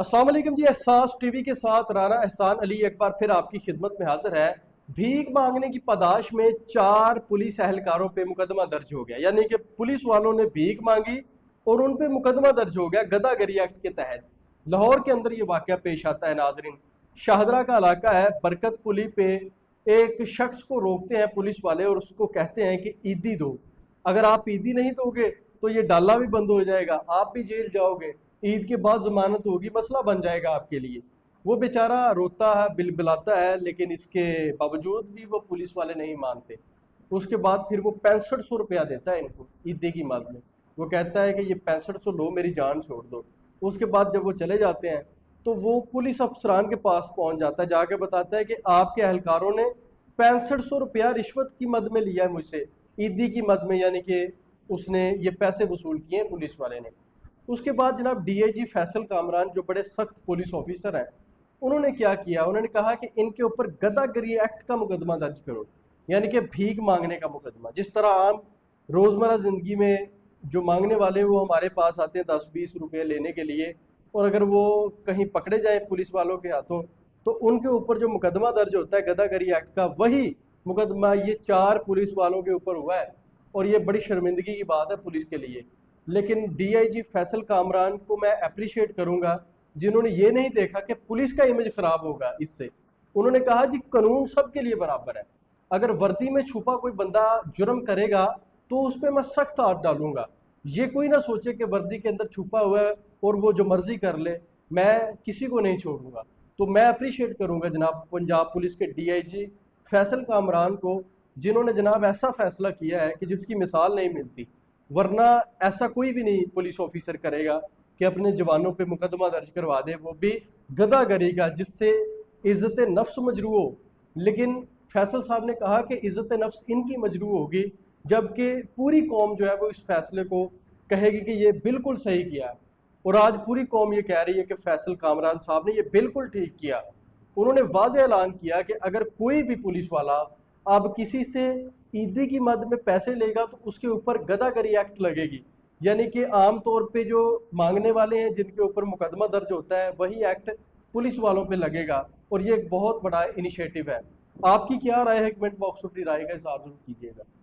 अस्सलाम वालेकुम जी। एहसास टीवी के साथ राना एहसान अली एक बार फिर आपकी खिदमत में हाजिर है। भीख मांगने की पादाश में 4 पुलिस एहलकारों पे मुकदमा दर्ज हो गया, यानी कि पुलिस वालों ने भीख मांगी और उन पे मुकदमा दर्ज हो गया गदागरी एक्ट के तहत। लाहौर के अंदर ये वाकया पेश आता है नाजरीन। शाहदरा का इलाका है, बरकत पुली पे एक शख्स को रोकते हैं पुलिस वाले और उसको कहते हैं कि ईदी दो। अगर आप ईदी नहीं दोगे तो ये डाला भी बंद हो जाएगा, आप भी जेल जाओगे, ईद के बाद जमानत होगी, मसला बन जाएगा आपके लिए। वो बेचारा रोता है, बिलबिलाता है, लेकिन इसके बावजूद भी वो पुलिस वाले नहीं मानते। उसके बाद फिर वो 6500 रुपया देता है इनको ईदी की मद में। वो कहता है कि ये 6500 लो, मेरी जान छोड़ दो। उसके बाद जब वो चले जाते हैं तो वो पुलिस अफसरान के पास पहुंच जाता है, जाके बताता है कि आपके एहलकारों ने 6500 रुपया रिश्वत की मद में लिया है मुझसे, ईदी की मद में, यानी कि उसने ये पैसे वसूल किए हैं पुलिस वाले ने। उसके बाद जनाब डीआईजी फैसल कामरान, जो बड़े सख्त पुलिस ऑफिसर हैं, उन्होंने क्या किया, उन्होंने कहा कि इनके ऊपर गदागरी एक्ट का मुकदमा दर्ज करो, यानी कि भीख मांगने का मुकदमा। जिस तरह आम रोज़मर्रा ज़िंदगी में जो मांगने वाले वो हमारे पास आते हैं 10-20 रुपये लेने के लिए, और अगर वो कहीं पकड़े जाए पुलिस वालों के हाथों तो उनके ऊपर जो मुकदमा दर्ज होता है गदागरी एक्ट का, वही मुकदमा ये 4 पुलिस वालों के ऊपर हुआ है। और ये बड़ी शर्मिंदगी की बात है पुलिस के लिए। लेकिन डीआईजी फैसल कामरान को मैं अप्रिशिएट करूंगा, जिन्होंने ये नहीं देखा कि पुलिस का इमेज खराब होगा इससे। उन्होंने कहा जी कानून सबके लिए बराबर है, अगर वर्दी में छुपा कोई बंदा जुर्म करेगा तो उस पर मैं सख्त हाथ डालूंगा। ये कोई ना सोचे कि वर्दी के अंदर छुपा हुआ है और वो जो मर्जी कर ले, मैं किसी को नहीं छोड़ूंगा। तो मैं अप्रिशिएट करूंगा जनाब पंजाब पुलिस के डीआईजी फैसल कामरान को, जिन्होंने जनाब ऐसा फैसला किया है कि जिसकी मिसाल नहीं मिलती। वरना ऐसा कोई भी नहीं पुलिस ऑफिसर करेगा कि अपने जवानों पे मुकदमा दर्ज करवा दे, वो भी गदागरी का, जिससे इज्जत नफ्स मजरू हो। लेकिन फैसल साहब ने कहा कि इज्जत नफ्स इनकी मजरू होगी, जबकि पूरी कौम जो है वो इस फैसले को कहेगी कि ये बिल्कुल सही किया। और आज पूरी कौम ये कह रही है कि फैसल कामरान साहब ने ये बिल्कुल ठीक किया। उन्होंने वाज़ेह ऐलान किया कि अगर कोई भी पुलिस वाला अब किसी से ईदी की मद में पैसे लेगा तो उसके ऊपर गदागरी एक्ट लगेगी, यानी कि आम तौर पे जो मांगने वाले हैं जिनके ऊपर मुकदमा दर्ज होता है वही एक्ट पुलिस वालों पे लगेगा। और ये एक बहुत बड़ा इनिशिएटिव है। आपकी क्या राय है? कमेंट बॉक्स में अपनी राय का इज़हार जरूर कीजिएगा।